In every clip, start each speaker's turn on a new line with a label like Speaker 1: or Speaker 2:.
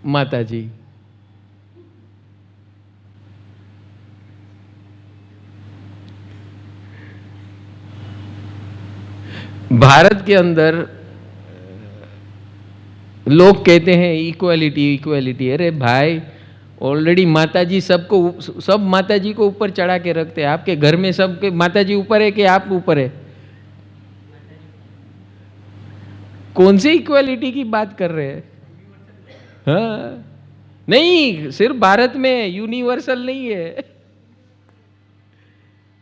Speaker 1: माताजी। भारत के अंदर लोग कहते हैं इक्वालिटी इक्वालिटी। अरे भाई, ऑलरेडी माताजी सबको, सब माताजी को ऊपर चढ़ा के रखते हैं। आपके घर में सबके माताजी ऊपर है कि आप ऊपर है? कौन सी इक्वालिटी की बात कर रहे हैं? हाँ, नहीं, सिर्फ भारत में, यूनिवर्सल नहीं है।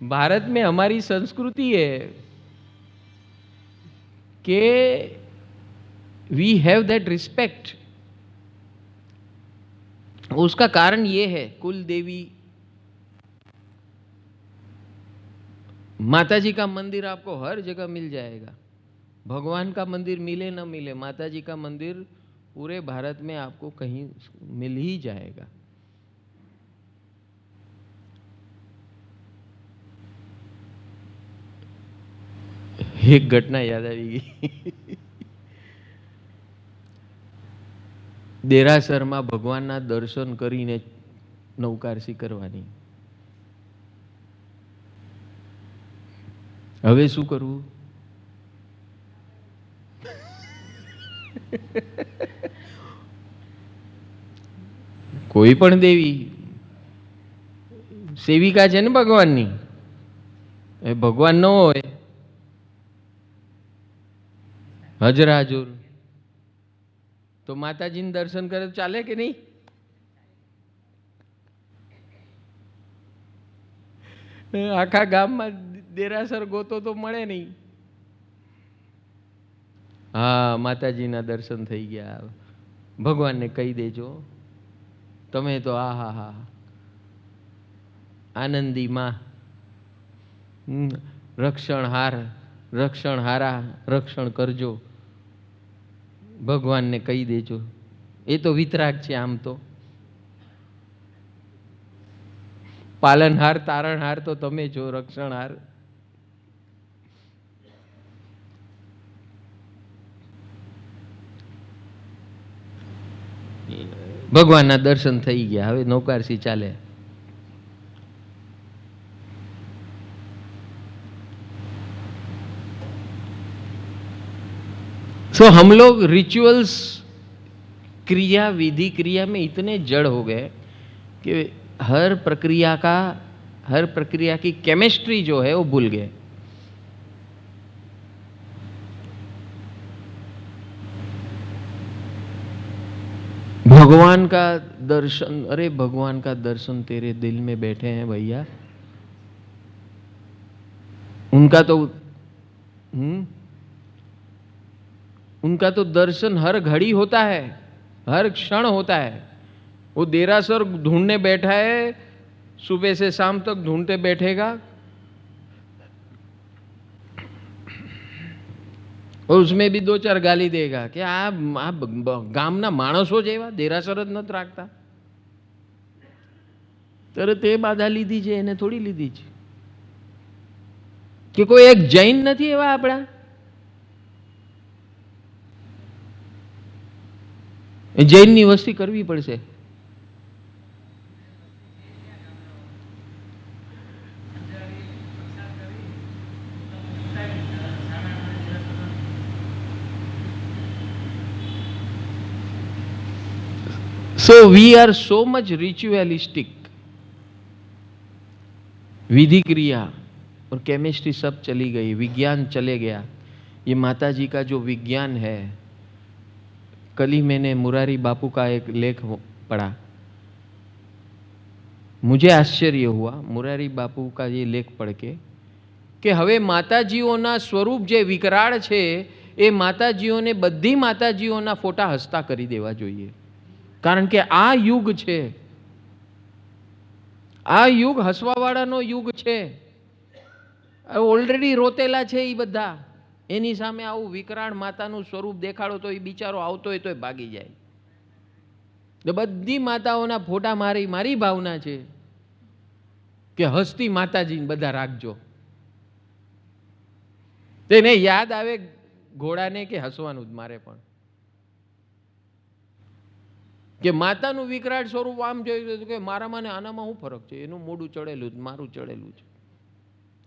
Speaker 1: भारत में हमारी संस्कृति है कि वी हैव दैट रिस्पेक्ट। उसका कारण ये है, कुल देवी माता जी का मंदिर आपको हर जगह मिल जाएगा। भगवान का मंदिर मिले ना मिले, माता जी का मंदिर पूरे भारत में आपको कहीं मिल ही जाएगा। एक घटना याद આવી દેરાસરમાં ભગવાનના દર્શન કરીને નૌકારસી કરવાની। હવે શું કરવું? કોઈ પણ દેવી સેવિકા છે ને ભગવાનની, એ ભગવાન ન હોય હજરાજુર, તો માતાજીને દર્શન કરે તો ચાલે કે નહીં? આખા ગામમાં દેરાસર ગોતો તો મળે નહીં। હા, માતાજીના દર્શન થઈ ગયા। ભગવાનને કહી દેજો, તમે તો આ હા હા આનંદી માં, રક્ષણહાર, રક્ષણહારા, રક્ષણ કરજો, ભગવાનને કહી દેજો। એ તો વિતરાગ છે આમ તો। પાલનહાર તારણહાર તો તમે છો, રક્ષણહાર। ભગવાનના દર્શન થઈ ગયા, હવે નૌકારસી ચાલે। सो हम लोग रिचुअल्स, क्रिया, विधि क्रिया में इतने जड़ हो गए कि हर प्रक्रिया की केमिस्ट्री जो है वो भूल गए। भगवान का दर्शन, अरे भगवान का दर्शन तेरे दिल में बैठे हैं भैया, उनका तो दर्शन हर घड़ी होता है, हर क्षण होता है। वो देरासर ढूंढने बैठा है, सुबह से शाम तक ढूंढते बैठेगा, और उसमें भी दो चार गाली देगा कि आप गामना माणसो जेवा देरासर ज नत राखता। तर ते बाधा लीधी છે એને થોડી લીધી છે કે કોઈ એક જૈન નથી એવા આપણા? જૈનની વસ્તી કરવી પડશે। So we are so much ritualistic। विधि क्रिया और केमिस्ट्री सब चली गई, विज्ञान चले गया। ये माताजी का जो विज्ञान है, कल ही मैंने मुरारी बापू का एक लेख पढ़ा, मुझे आश्चर्य हुआ मुरारी बापू का ये लेख पढ़ के कि हवे माताजीओना स्वरूप जे विकराळ छे ए माताजीओने बधी माताजीओना फोटा हसता करी देवा जोईए। कारण के आ युग छे, आ युग हसवावाळानो युग छे। ऑलरेडी रोतेला छे ई बधा, एनी सामे आवुं विकराळ मातानुं स्वरूप देखाडो तो ई बिचारो आवतो होय तोय भागी जाय। तो बधी माताओना फोटा मारी मारी भावना छे कि हसती माताजी बधा राखजो। तेने याद आवे घोड़ाने के हसवानुं ज मारे पण। કે માતાનું વિકરાળ સ્વરૂપ આમ જોયું કે મારામાં ને આનામાં શું ફરક છે? એનું મોઢું ચડેલું જ, મારું ચડેલું છે,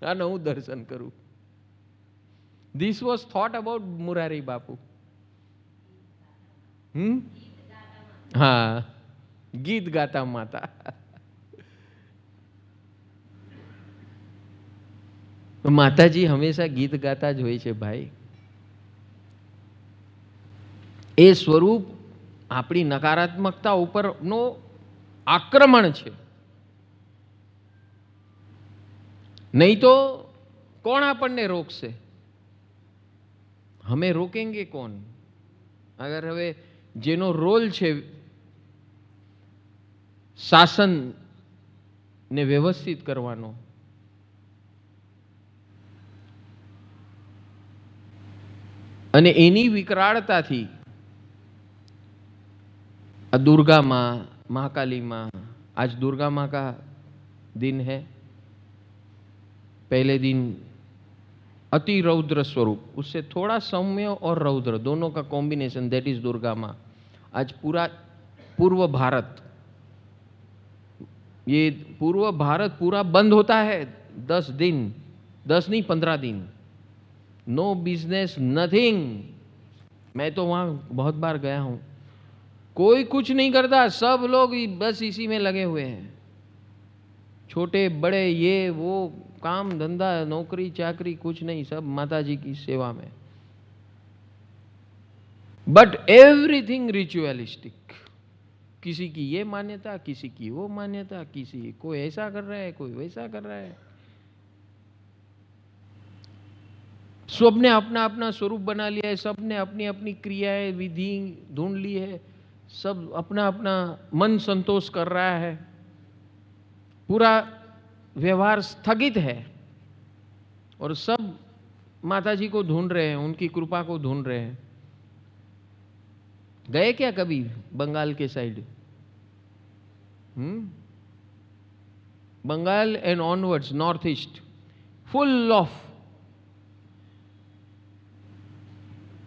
Speaker 1: આને હું દર્શન કરું. This was thought about Murari બાપુ. હા, ગીત ગાતા માતા. માતાજી હંમેશા ગીત ગાતા જ હોય છે ભાઈ. એ સ્વરૂપ આપણી નકારાત્મકતા ઉપરનો આક્રમણ છે. નહીં તો કોણ આપણને રોકશે? હમે રોકેંગે કોણ? અગર હવે જેનો રોલ છે શાસન ને વ્યવસ્થિત કરવાનો, અને એની વિકરાળતાથી दुर्गा माँ, महाकाली माँ, आज दुर्गा माँ का दिन है. पहले दिन अति रौद्र स्वरूप, उससे थोड़ा सौम्य और रौद्र दोनों का कॉम्बिनेशन, दैट इज दुर्गा माँ. आज पूरा पूर्व भारत, ये पूर्व भारत पूरा बंद होता है 10 दिन, 10 नहीं 15 दिन. No business, nothing. मैं तो वहां बहुत बार गया हूं. कोई कुछ नहीं करता, सब लोग बस इसी में लगे हुए हैं. छोटे बड़े ये वो काम धंधा नौकरी चाकरी कुछ नहीं, सब माता जी की सेवा में. But everything ritualistic. किसी की ये मान्यता, किसी की वो मान्यता, किसी कोई ऐसा कर रहा है, कोई वैसा कर रहा है. सबने अपना अपना स्वरूप बना लिया है, सबने अपनी अपनी क्रियाएं विधि ढूंढ ली है, सब अपना अपना मन संतोष कर रहा है. पूरा व्यवहार स्थगित है और सब माताजी को ढूंढ रहे हैं, उनकी कृपा को ढूंढ रहे हैं. गए क्या कभी बंगाल के side? Bengal and onwards north east full of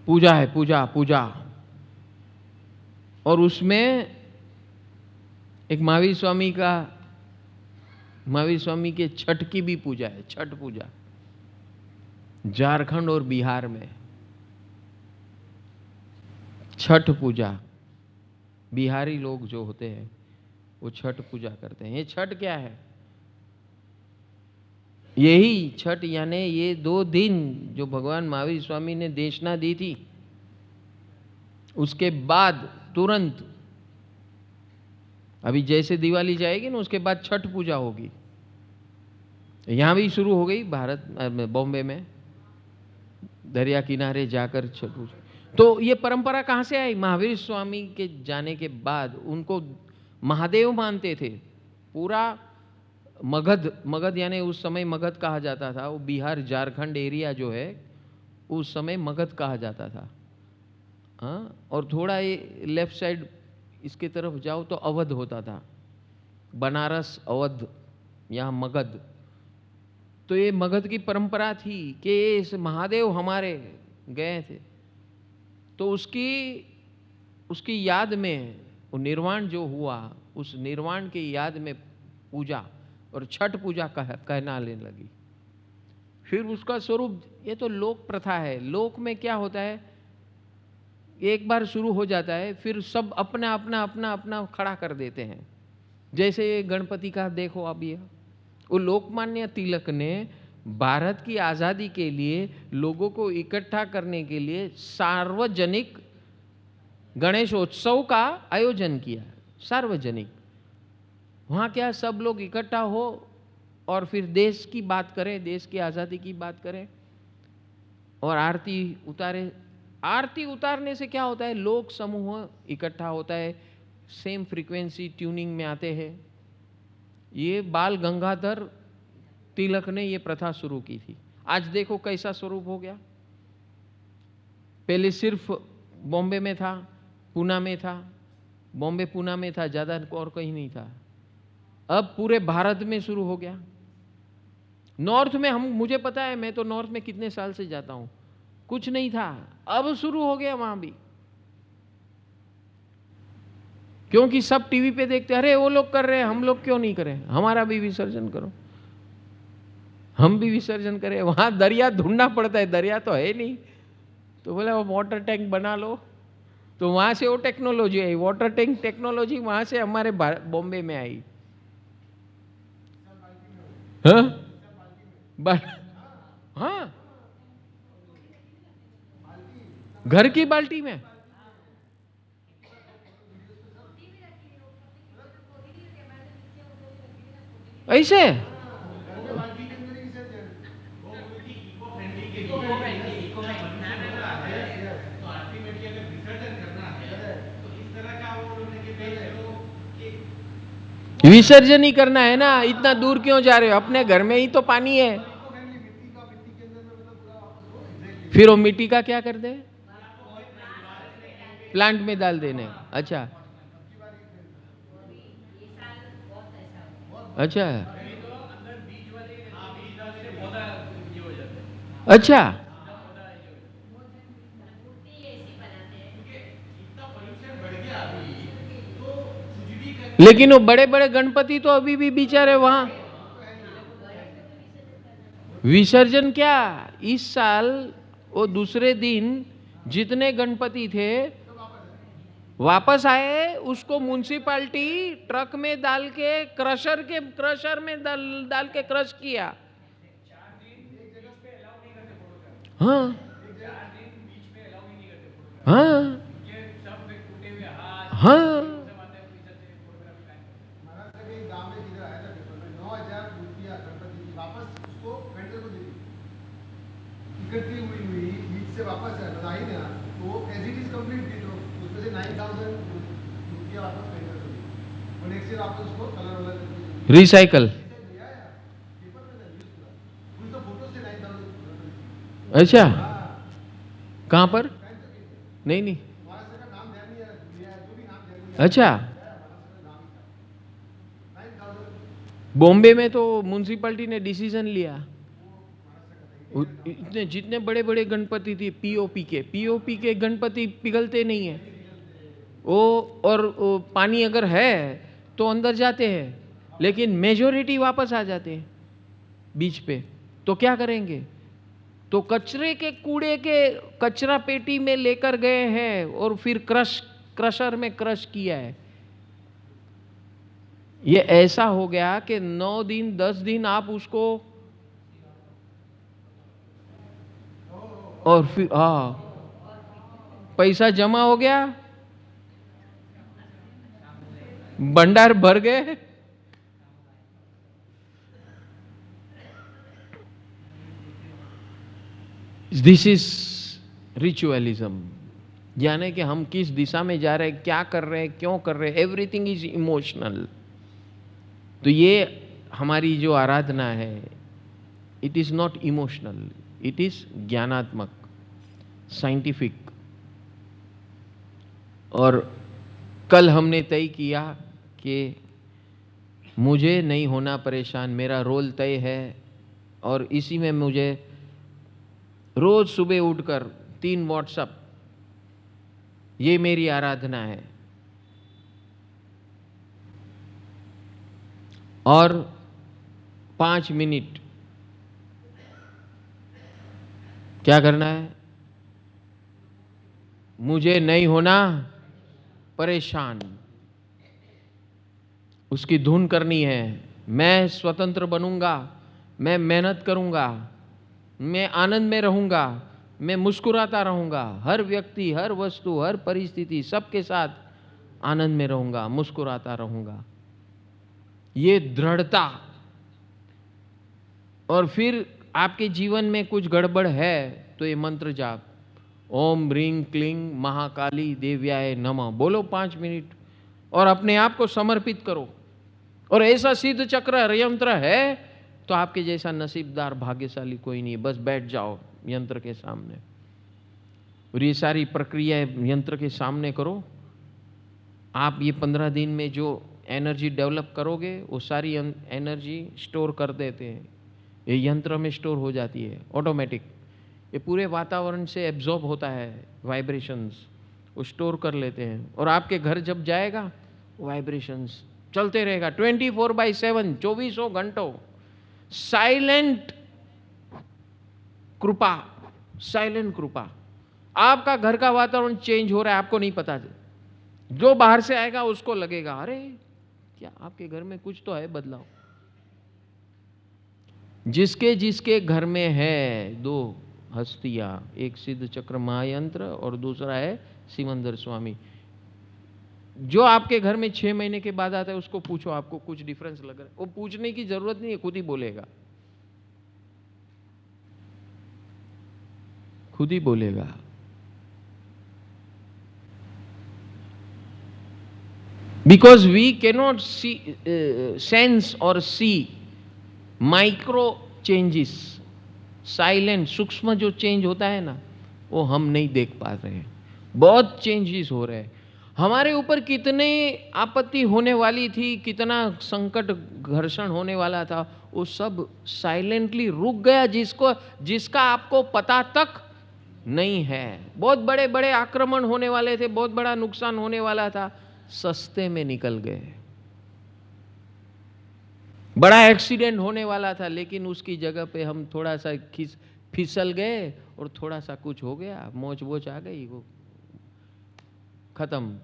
Speaker 1: puja है, पूजा पूजा. और उसमें एक महावीर स्वामी के छठ की भी पूजा है, छठ पूजा. झारखंड और बिहार में छठ पूजा, बिहारी लोग जो होते हैं वो छठ पूजा करते हैं. ये छठ क्या है? यही छठ यानी ये 2 दिन जो भगवान महावीर स्वामी ने देशना दी थी, उसके बाद तुरंत अभी जैसे दिवाली जाएगी ना, उसके बाद छठ पूजा होगी. यहां भी शुरू हो गई, भारत बॉम्बे में दरिया किनारे जाकर छठ पूजा. तो ये परंपरा कहां से आई? महावीर स्वामी के जाने के बाद. उनको महादेव मानते थे. पूरा मगध यानी उस समय मगध कहा जाता था, वो बिहार झारखंड एरिया जो है उस समय मगध कहा जाता था. हाँ, और थोड़ा ये लेफ्ट साइड इसके तरफ जाओ तो अवध होता था, बनारस अवध, यहाँ मगध. तो ये मगध की परंपरा थी कि इस महादेव हमारे गए थे, तो उसकी याद में वो निर्वाण जो हुआ, उस निर्वाण की याद में पूजा और छठ पूजा कहना लेने लगी. फिर उसका स्वरूप, ये तो लोक प्रथा है. लोक में क्या होता है, एक बार शुरू हो जाता है फिर सब अपना अपना अपना अपना खड़ा कर देते हैं. जैसे गणपति का देखो अब, ये वो लोकमान्य तिलक ने भारत की आज़ादी के लिए लोगों को इकट्ठा करने के लिए सार्वजनिक गणेशोत्सव का आयोजन किया. सार्वजनिक, वहाँ क्या सब लोग इकट्ठा हो और फिर देश की बात करें, देश की आज़ादी की बात करें और आरती उतारे. आरती उतारने से क्या होता है, लोक समूह इकट्ठा होता है, सेम फ्रीक्वेंसी ट्यूनिंग में आते हैं. ये बाल गंगाधर तिलक ने ये प्रथा शुरू की थी. आज देखो कैसा स्वरूप हो गया. पहले सिर्फ बॉम्बे में था, पूना में था, बॉम्बे पूना में था, ज़्यादा और कहीं नहीं था. अब पूरे भारत में शुरू हो गया. नॉर्थ में मुझे पता है, मैं तो नॉर्थ में कितने साल से जाता हूं, कुछ नहीं था, अब शुरू हो गया वहां भी. क्योंकि सब टीवी पे देखते, अरे वो लोग कर रहे हैं, हम लोग क्यों नहीं करें, हमारा भी विसर्जन करो, हम भी विसर्जन करें। वहां दरिया ढूंढना पड़ता है, दरिया तो है नहीं, तो बोला वो वाटर टैंक बना लो। तो वहां से वो टेक्नोलॉजी आई, वाटर टैंक टेक्नोलॉजी वहां से हमारे बॉम्बे में आई। हाँ हाँ, घर की बाल्टी में ऐसे। विसर्जन ही करना है ना, इतना दूर क्यों जा रहे हो, अपने घर में ही तो पानी है। फिर वो मिट्टी का क्या कर दे, प्लांट में डाल देने। अच्छा अच्छा अच्छा। लेकिन वो बड़े बड़े गणपति तो अभी भी बेचारे वहां विसर्जन क्या, इस साल वो दूसरे दिन जितने गणपति थे वापस आए, उसको म्युनिसिपालिटी ट्रक में डाल के क्रशर में डाल के क्रश किया। हाँ हाँ हाँ।
Speaker 2: इकट्ठी हुई बीच से वापस आई ना, तो एज इट इज कंप्लीट थी, तो उसमें से 9,000 रुपया वापस पेड कर दी और नेक्स्ट ईयर आपको उसको कलर वाला
Speaker 1: रिसाइकल। अच्छा, कहाँ पर, नहीं नहीं, अच्छा। बॉम्बे में तो म्युनिसिपैलिटी ने डिसीजन लिया, इतने जितने बड़े बड़े गणपति थी पीओपी के गणपति पिघलते नहीं है वो, और वो पानी अगर है तो अंदर जाते हैं, लेकिन मेजोरिटी वापस आ जाते हैं बीच पे। तो क्या करेंगे, तो कचरे के कूड़े के कचरा पेटी में लेकर गए हैं और फिर क्रशर में क्रश किया है। ये ऐसा हो गया कि 9 दिन 10 दिन आप उसको, और फिर पैसा जमा हो गया, भंडार भर गए। दिस इज रिचुअलिज्म, यानी कि हम किस दिशा में जा रहे हैं, क्या कर रहे हैं, क्यों कर रहे हैं, एवरीथिंग इज इमोशनल। तो ये हमारी जो आराधना है, it is not emotional, it is ज्ञानात्मक, साइंटिफिक। और कल हमने तय किया कि मुझे नहीं होना परेशान, मेरा रोल तय है, और इसी में मुझे रोज सुबह उठकर 3 व्हाट्सएप, ये मेरी आराधना है। और 5 मिनट क्या करना है, मुझे नहीं होना परेशान, उसकी धुन करनी है। मैं स्वतंत्र बनूंगा, मैं मेहनत करूंगा, मैं आनंद में रहूंगा, मैं मुस्कुराता रहूंगा, हर व्यक्ति, हर वस्तु, हर परिस्थिति, सबके साथ आनंद में रहूंगा, मुस्कुराता रहूंगा, ये दृढ़ता। और फिर आपके जीवन में कुछ गड़बड़ है तो ये मंत्र जाप, ओम ह्रीं क्लीं महाकाली देव्याय नमः बोलो 5 मिनट, और अपने आप को समर्पित करो। और ऐसा सिद्ध चक्र यंत्र है तो आपके जैसा नसीबदार भाग्यशाली कोई नहीं, बस बैठ जाओ यंत्र के सामने और ये सारी प्रक्रिया यंत्र के सामने करो। आप ये 15 दिन में जो एनर्जी डेवलप करोगे वो सारी एनर्जी स्टोर कर देते हैं, ये यंत्र में स्टोर हो जाती है ऑटोमेटिक। ये पूरे वातावरण से एब्जॉर्ब होता है, वाइब्रेशंस वो स्टोर कर लेते हैं। और आपके घर जब जाएगा वाइब्रेशंस चलते रहेगा 24/7, 24 घंटों। साइलेंट कृपा, साइलेंट कृपा। आपका घर का वातावरण चेंज हो रहा है, आपको नहीं पता। जो बाहर से आएगा उसको लगेगा अरे क्या आपके घर में कुछ तो है बदलाव। जिसके जिसके घर में है दो हस्तियां, एक सिद्ध चक्र महायंत्र और दूसरा है सिमंदर स्वामी, जो आपके घर में 6 महीने के बाद आता है उसको पूछो आपको कुछ डिफरेंस लग रहा है। वो पूछने की जरूरत नहीं है, खुद ही बोलेगा, खुद ही बोलेगा। Because we cannot see, sense or see micro changes, silent सूक्ष्म जो चेंज होता है ना, वो हम नहीं देख पा रहे हैं। बहुत चेंजेस हो रहे हैं। हमारे ऊपर कितने आपत्ति होने वाली थी, कितना संकट घर्षण होने वाला था, वो सब साइलेंटली रुक गया, जिसका आपको पता तक नहीं है। बहुत बड़े बड़े आक्रमण होने वाले थे, बहुत बड़ा नुकसान होने वाला था, सस्ते में निकल गए। बड़ा एक्सीडेंट होने वाला था, लेकिन उसकी जगह पे हम थोड़ा सा फिसल गए और थोड़ा सा कुछ हो गया, मोच वोच आ गई, वो खत्म।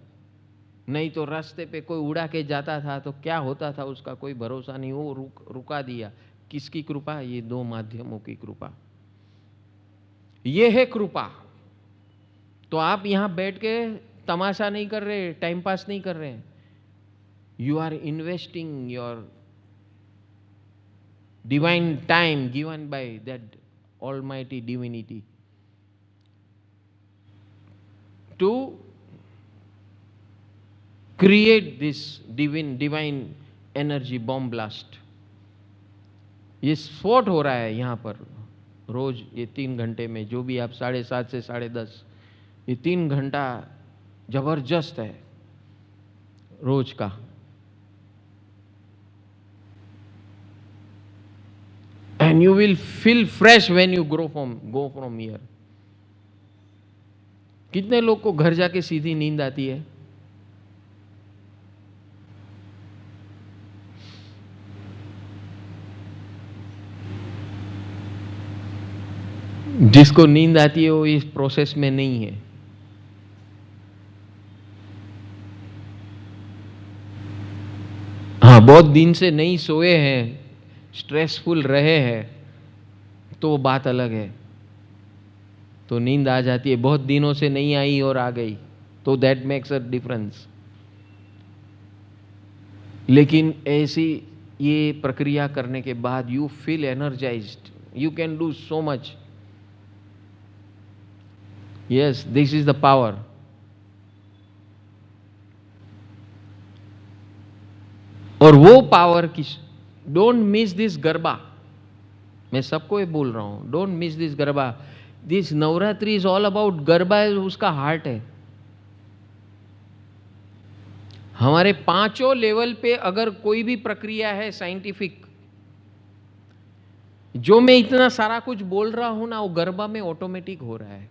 Speaker 1: नहीं तो रास्ते पे कोई उड़ा के जाता था तो क्या होता था उसका कोई भरोसा नहीं, वो रुका दिया। किसकी कृपा? ये दो माध्यमों की कृपा। ये है कृपा। तो आप यहां बैठ के तमाशा नहीं कर रहे, टाइम पास नहीं कर रहे, you are investing your divine time given by that almighty divinity to create this divine energy bomb blast। ये स्फोट हो रहा है यहाँ पर रोज, ये 3 घंटे में, जो भी आप 7:30 से 10:30, ये 3 घंटा जबरदस्त है रोज का। And you will feel fresh when you go from here। कितने लोग को घर जाके सीधी नींद आती है? जिसको नींद आती है वो इस प्रोसेस में नहीं है। हाँ, बहुत दिन से नहीं सोए हैं, स्ट्रेसफुल रहे हैं, तो वो बात अलग है, तो नींद आ जाती है। बहुत दिनों से नहीं आई और आ गई, तो दैट मेक्स अ डिफरेंस। लेकिन ऐसी ये प्रक्रिया करने के बाद you feel energised, you can do so much. Yes, this is the power. और वो पावर की, डोंट मिस दिस गरबा। मैं सबको ये बोल रहा हूं, don't miss this garba. This Navratri is all about garba, उसका हार्ट है। हमारे 5 लेवल पे अगर कोई भी प्रक्रिया है साइंटिफिक, जो मैं इतना सारा कुछ बोल रहा हूं ना, वो गरबा में ऑटोमेटिक हो रहा है।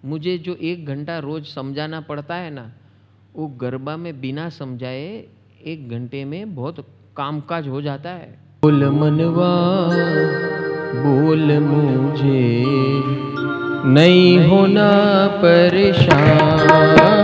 Speaker 1: मुझे जो 1 घंटा रोज समझाना पड़ता है ना, वो गरबा में बिना समझाए 1 घंटे में बहुत कामकाज हो जाता है। बोल मनवा बोल, मुझे नहीं होना परेशान।